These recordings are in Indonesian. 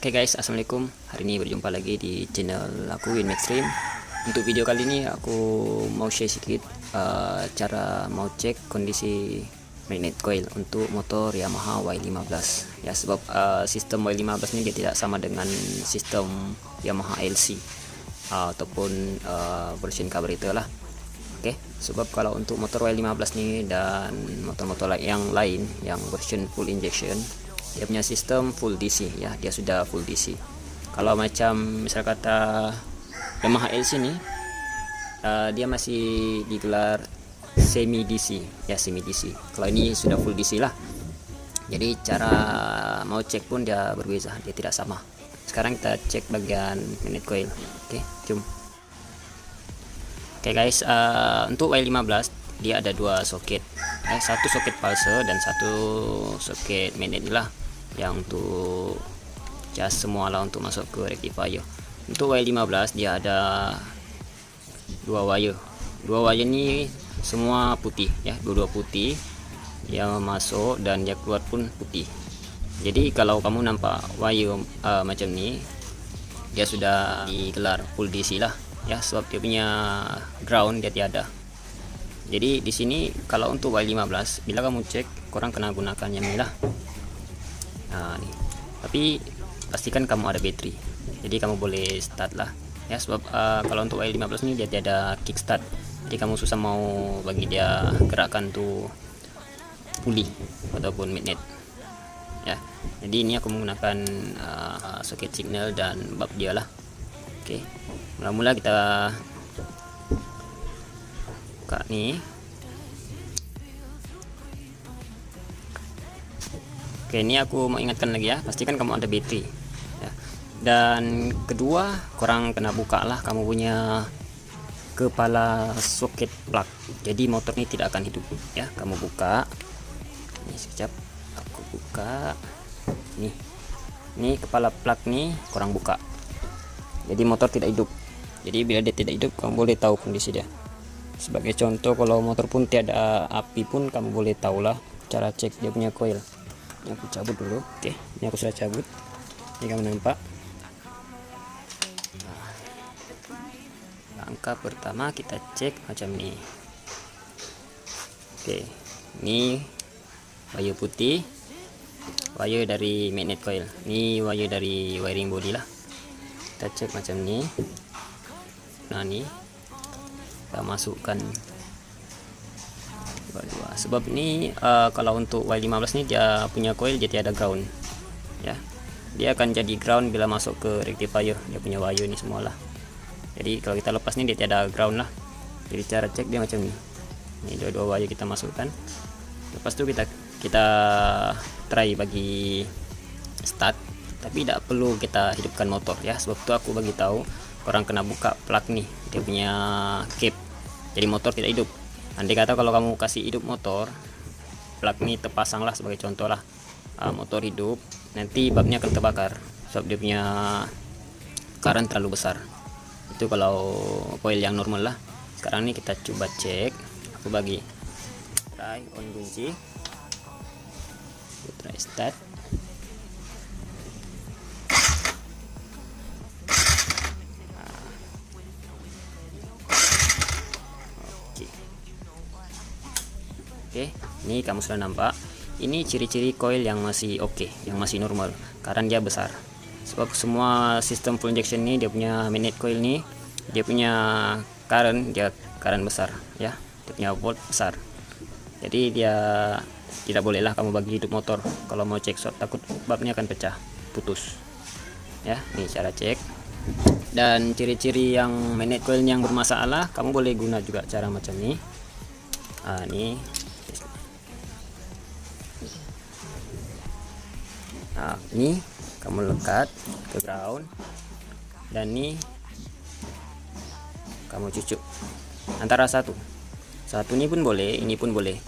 Oke guys, assalamualaikum. Hari ini berjumpa lagi di channel aku Winmaxstream. Untuk video kali ini aku mau share sedikit cara mau cek kondisi magnet coil untuk motor Yamaha Y15 ya, sebab sistem Y15 ini dia tidak sama dengan sistem Yamaha LC ataupun version carburetor lah. Oke, sebab kalau untuk motor Y15 nih dan motor-motor yang lain yang version full injection, dia punya sistem full DC ya, dia sudah full DC. Kalau macam misal kata Yamaha LC nih, dia masih digelar semi DC ya, semi DC. Kalau ini sudah full DC lah. Jadi cara mau cek pun dia berbeza, dia tidak sama. Sekarang kita cek bagian magnet coil. Oke, jom. Oke guys, untuk Y15 dia ada dua soket, satu soket pulse dan satu soket magnet lah, yang untuk jas semua lah untuk masuk ke rectifier. Untuk Y15 dia ada dua wire ini semua putih ya, dua putih yang masuk dan yang keluar pun putih. Jadi kalau kamu nampak wire macam ni, dia sudah digelar full DC lah ya, sebab dia punya ground dia tiada. Jadi di sini kalau untuk Y15 bila kamu cek, korang kena gunakan yang ni lah. Nah, nih. Tapi pastikan kamu ada bateri. Jadi kamu boleh start lah ya, sebab kalau untuk Y15 ini dia tiada kickstart. Jadi kamu susah mau bagi dia gerakan tuh puli ataupun magnet ya. Jadi ini aku menggunakan soket signal dan bab dia lah. Oke, mula-mula kita buka nih. Oke, ini aku mau ingatkan lagi ya, pastikan kamu ada bateri ya. Dan kedua, korang kena buka lah kamu punya kepala soket plug. Jadi motor ini tidak akan hidup ya. Kamu buka ini, sekejap aku buka nih. Ini kepala plug nih korang buka, jadi motor tidak hidup. Jadi bila dia tidak hidup, kamu boleh tahu kondisi dia. Sebagai contoh, kalau motor pun tiada api pun kamu boleh tahulah cara cek dia punya coil. Ini aku cabut dulu. Oke, ini aku sudah cabut. Ini kamu nampak. Nah, langkah pertama kita cek macam ini. Oke, ini wire putih, wire dari magnet coil. Ini wire dari wiring body lah. Kita cek macam ini. Nah, ini kita masukkan dua. Sebab ini kalau untuk Y15 ini dia punya coil dia tiada ground ya. Dia akan jadi ground bila masuk ke rectifier. Dia punya wire ini semualah. Jadi kalau kita lepas ini dia tiada ground lah. Jadi cara cek dia macam ini. Ini dua wire kita masukkan. Lepas itu kita try bagi start, tapi tidak perlu kita hidupkan motor ya. Sebab itu aku bagi tahu orang kena buka plug nih, dia punya cap. Jadi motor tidak hidup. Andai kata kalau kamu kasih hidup motor, plug ini terpasang lah sebagai contoh lah, motor hidup, nanti babnya akan terbakar sebab dia punya current terlalu besar. Itu kalau coil yang normal lah. Sekarang ini kita coba cek. Aku bagi try on kunci, try start. Oke, ini kamu sudah nampak. Ini ciri-ciri coil yang masih oke, yang masih normal, karena dia besar. Sebab semua sistem full injection ini dia punya magnet coil ini, dia punya current besar ya, dia punya volt besar. Jadi dia tidak bolehlah kamu bagi hidup motor kalau mau cek short, takut babnya akan pecah, putus. Ya, ini cara cek. Dan ciri-ciri yang magnet coil yang bermasalah, kamu boleh guna juga cara macam ini. Ini. Nah, ini kamu lekat ke ground, dan ini kamu cucuk antara satu ini pun boleh, ini pun boleh.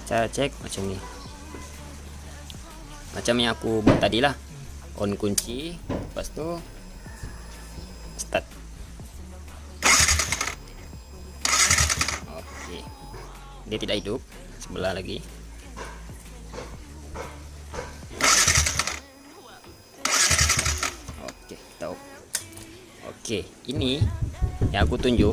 Cara cek macam ini, macam yang aku buat tadi lah. On kunci, lepas itu start. Oke, dia tidak hidup. Sebelah lagi. Oke, ini yang aku tunjuk,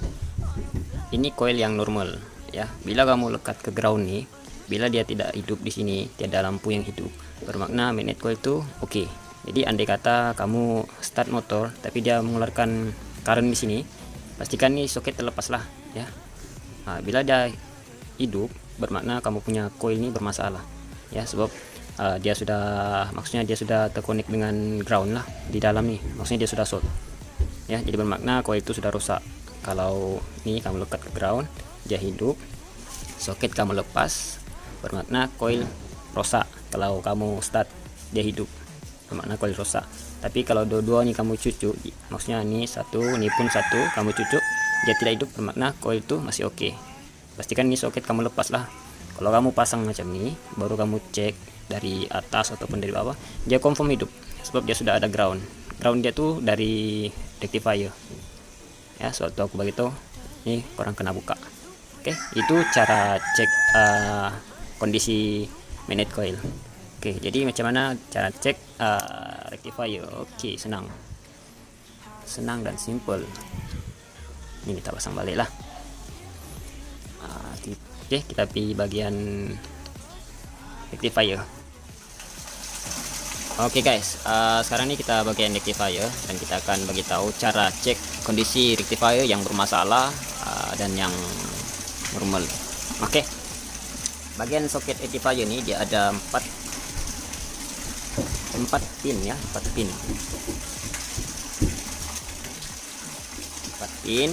ini coil yang normal ya. Bila kamu lekat ke ground nih, bila dia tidak hidup di sini, tiada lampu yang hidup, bermakna magnet coil itu oke. Jadi andai kata kamu start motor tapi dia mengeluarkan current di sini, pastikan nih soket terlepas lah ya. Nah, bila dia hidup, bermakna kamu punya coil ini bermasalah ya, sebab dia sudah, maksudnya dia sudah terkonek dengan ground lah di dalam nih, maksudnya dia sudah short ya. Jadi bermakna coil itu sudah rusak. Kalau ini kamu lekat ke ground, dia hidup, soket kamu lepas, bermakna coil rusak. Kalau kamu start dia hidup, bermakna coil rusak. Tapi kalau dua-dua ini kamu cucuk, maksudnya ini satu, ini pun satu, kamu cucuk, dia tidak hidup, bermakna coil itu masih oke. Pastikan ini soket kamu lepas lah. Kalau kamu pasang macam ini, baru kamu cek dari atas ataupun dari bawah, dia confirm hidup, sebab dia sudah ada ground. Ground dia tuh dari rectifier ya. Suatu aku bagi tahu, ini orang kena buka. Oke, itu cara cek kondisi magnet coil. Oke, jadi macam mana cara cek rectifier? Oke, senang dan simple. Ini kita pasang balik lah. Oke, kita pilih bagian rectifier. Oke guys, sekarang ini kita bagian rectifier dan kita akan bagi tahu cara cek kondisi rectifier yang bermasalah dan yang normal. Oke, bagian soket rectifier ini dia ada 4 pin ya, 4 pin. 4 pin.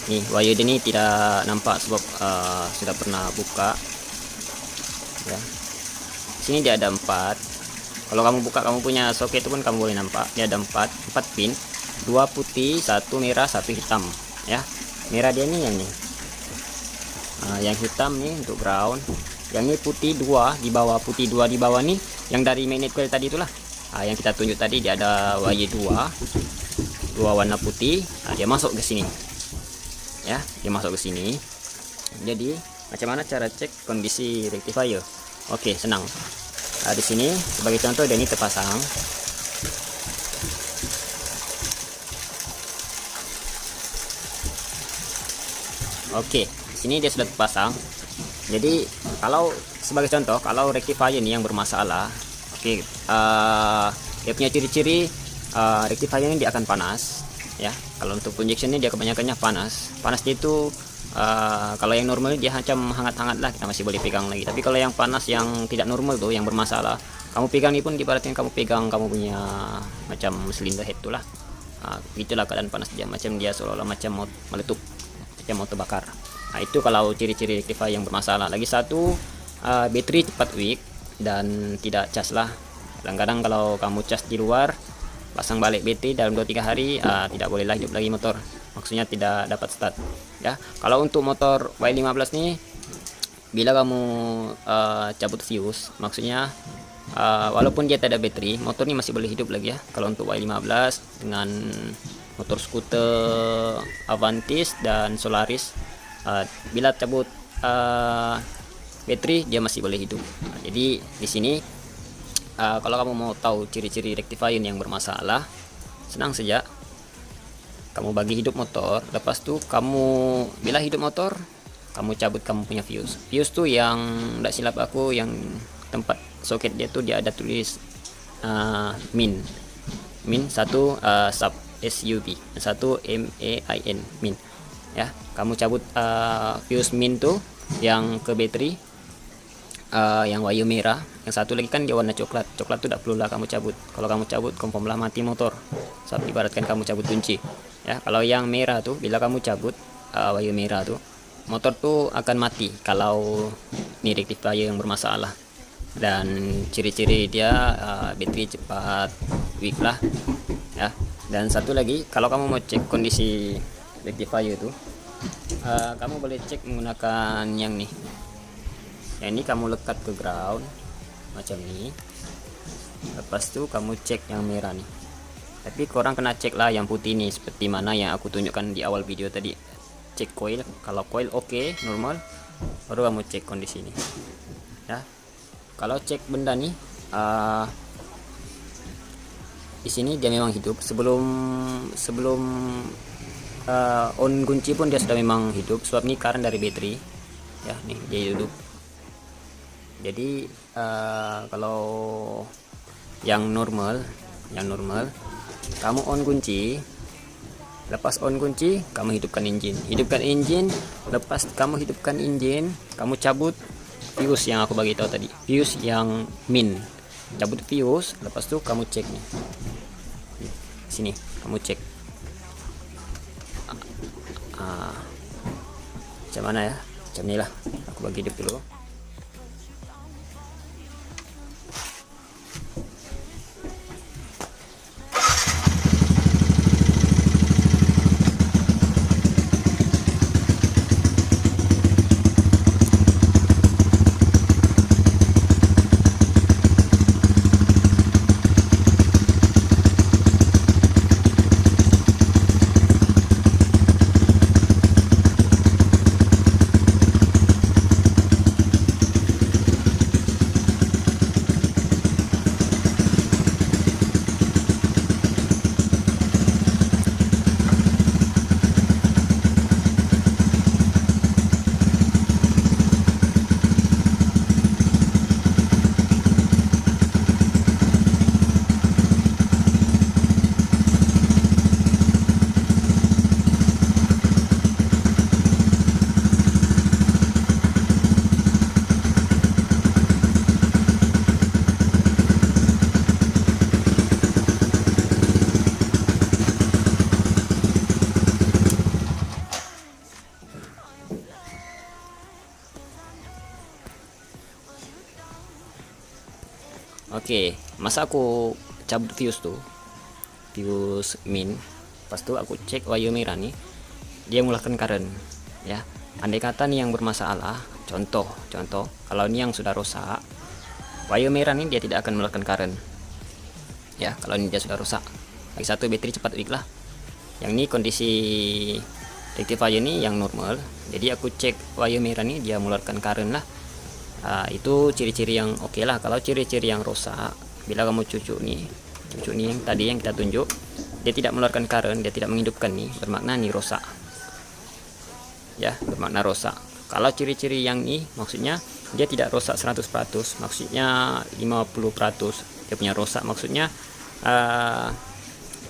Nih, wire ini tidak nampak sebab sudah pernah buka ya. Sini dia ada 4. Kalau kamu buka kamu punya soket itu pun kamu boleh nampak dia ada 4 pin, 2 putih, 1 merah, 1 hitam ya. Merah dia nih yang ini, yang hitam nih untuk ground, yang ini putih 2 di bawah, putih 2 di bawah nih yang dari magnet coil tadi itulah. Yang kita tunjuk tadi dia ada wire 2 warna putih. Dia masuk ke sini ya, dia masuk ke sini. Jadi macam mana cara cek kondisi rectifier? Oke, senang. Di sini sebagai contoh dia ini terpasang. Oke, di sini dia sudah terpasang. Jadi kalau sebagai contoh, kalau rectifier ini yang bermasalah, oke, dia punya ciri-ciri rectifier ini dia akan panas ya. Kalau untuk injection ini dia kebanyakannya panas. Panasnya itu kalau yang normal dia macam hangat-hangat lah, kita masih boleh pegang lagi. Tapi kalau yang panas yang tidak normal tuh, yang bermasalah, kamu pegang ini pun ibaratnya kamu pegang kamu punya macam silinder head tuh lah. Itulah keadaan panas dia, macam dia seolah-olah macam mau meletup, macam mau terbakar. Itu kalau ciri-ciri rectifier yang bermasalah. Lagi satu, baterai cepat weak dan tidak cas lah. Kadang-kadang kalau kamu cas di luar, pasang balik baterai dalam 2-3 hari, tidak bolehlah hidup lagi motor, maksudnya tidak dapat start ya. Kalau untuk motor Y15 nih, bila kamu cabut fuse, maksudnya walaupun dia tidak ada baterai, motor ini masih boleh hidup lagi ya. Kalau untuk Y15 dengan motor skuter Avantis dan Solaris, bila cabut baterai dia masih boleh hidup. Jadi di sini kalau kamu mau tahu ciri-ciri rectifier yang bermasalah, senang saja. Kamu bagi hidup motor, lepas tu kamu bila hidup motor, kamu cabut kamu punya fuse. Fuse tuh yang tidak silap aku, yang tempat soket dia tuh dia ada tulis min satu sub SUB, satu MAIN min ya. Kamu cabut fuse min tuh yang ke baterai, yang wire merah. Yang satu lagi kan dia warna coklat tuh tidak perlulah kamu cabut. Kalau kamu cabut confirmlah mati motor, saat ibaratkan kamu cabut kunci ya. Kalau yang merah tuh, bila kamu cabut wire merah tuh, motor tuh akan mati kalau ini rectifier yang bermasalah. Dan ciri-ciri dia baterai cepat weak lah ya. Dan satu lagi, kalau kamu mau cek kondisi rectifier itu, kamu boleh cek menggunakan yang nih. Yang ini kamu lekat ke ground macam ini, lepas itu kamu cek yang merah nih. Tapi korang kena cek lah yang putih nih, seperti mana yang aku tunjukkan di awal video tadi. Cek coil, kalau coil oke, normal, baru kamu cek kondisi ini ya. Kalau cek benda nih, di sini dia memang hidup. Sebelum on kunci pun dia sudah memang hidup, sebab ini current dari baterai ya. Nih dia hidup. Jadi kalau yang normal kamu on kunci, lepas on kunci kamu hidupkan engine, lepas kamu hidupkan engine, kamu cabut fuse yang aku bagi tahu tadi, fuse yang min, cabut fuse, lepas itu kamu cek nih sini, kamu cek macam mana ya, macam inilah, aku bagi hidup dulu. Oke, masa aku cabut fuse min, pas itu aku cek wire merah nih, dia mengeluarkan current ya. Andai kata nih yang bermasalah, contoh kalau ini yang sudah rusak, wire merah nih dia tidak akan mengeluarkan current ya. Kalau ini dia sudah rusak, lagi satu baterai cepat weak lah. Yang ini kondisi rectifier ini yang normal, jadi aku cek wire merah nih dia mengeluarkan current lah. Itu ciri-ciri yang oke lah. Kalau ciri-ciri yang rusak, bila kamu cucuk nih yang tadi yang kita tunjuk, dia tidak mengeluarkan current, dia tidak menghidupkan nih, bermakna nih rusak ya, bermakna rusak. Kalau ciri-ciri yang ini maksudnya dia tidak rusak 100%, maksudnya 50% dia punya rusak, maksudnya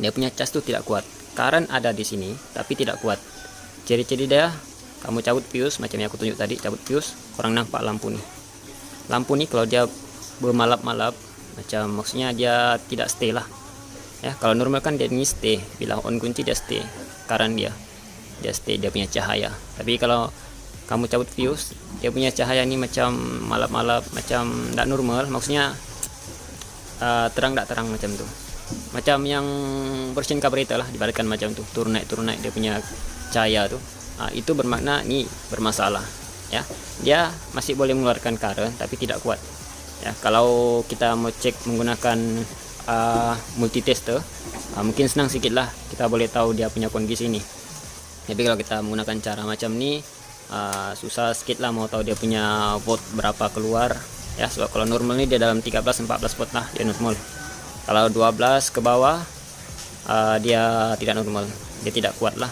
dia punya cas tuh tidak kuat, current ada di sini tapi tidak kuat. Ciri-ciri dia, kamu cabut fuse macam yang aku tunjuk tadi, cabut fuse, kurang nampak lampu nih kalau dia bermalap-malap macam, maksudnya dia tidak stay lah ya. Kalau normal kan dia ini stay, bila on kunci dia stay, karena dia stay, dia punya cahaya. Tapi kalau kamu cabut fuse, dia punya cahaya ini macam malap-malap, macam tidak normal, maksudnya terang macam tuh, macam yang version carburetor lah, dibalikkan macam tuh, turun naik dia punya cahaya tuh. Itu bermakna ini bermasalah ya. Dia masih boleh mengeluarkan current tapi tidak kuat ya. Kalau kita mau cek menggunakan multitester, mungkin senang sedikit lah, kita boleh tahu dia punya kondisi ini. Tapi kalau kita menggunakan cara macam ini, susah sedikit lah mau tahu dia punya volt berapa keluar ya. Sebab kalau normal ini dia dalam 13-14 volt lah dia normal. Kalau 12 ke bawah dia tidak normal, dia tidak kuat lah,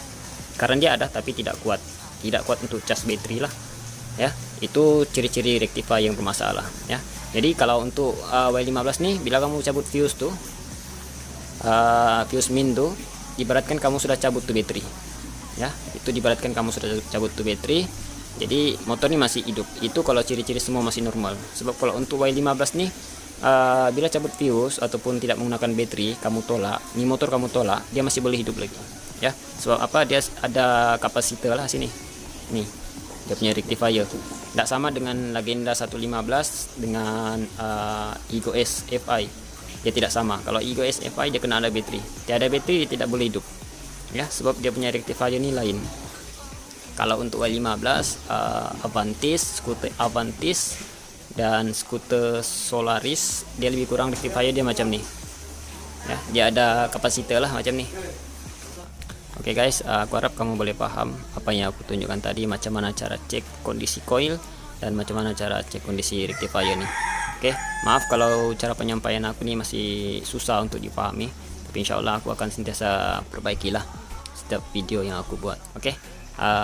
karena dia ada tapi tidak kuat untuk cas baterai lah ya. Itu ciri-ciri rectifier yang bermasalah ya. Jadi kalau untuk Y15 nih, bila kamu cabut fuse tuh, fuse min tuh, ibaratkan kamu sudah cabut tuh baterai ya. Itu ibaratkan kamu sudah cabut tuh baterai, jadi motor ini masih hidup. Itu kalau ciri-ciri semua masih normal. Sebab kalau untuk Y15 nih, bila cabut fuse ataupun tidak menggunakan baterai, kamu tolak, ini motor kamu tolak, dia masih boleh hidup lagi ya. Sebab apa? Dia ada kapasitor lah sini nih, dia punya rectifier. Tidak sama dengan Legenda 115 dengan Ego S FI, dia tidak sama. Kalau Ego S FI dia kena ada baterai, tiada baterai dia tidak boleh hidup ya, sebab dia punya rectifier ini lain. Kalau untuk Y15, Avantis, skuter Avantis dan skuter Solaris, dia lebih kurang rectifier dia macam nih ya, dia ada kapasitor lah macam nih. Oke guys, aku harap kamu boleh paham apa yang aku tunjukkan tadi, macam mana cara cek kondisi coil dan macam mana cara cek kondisi rectifier nih. Oke, maaf kalau cara penyampaian aku nih masih susah untuk dipahami. Tapi insyaallah aku akan sentiasa perbaikilah setiap video yang aku buat. Oke.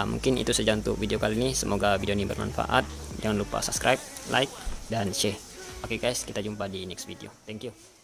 Mungkin itu saja untuk video kali ini. Semoga video ini bermanfaat. Jangan lupa subscribe, like, dan share. Oke guys, kita jumpa di next video. Thank you.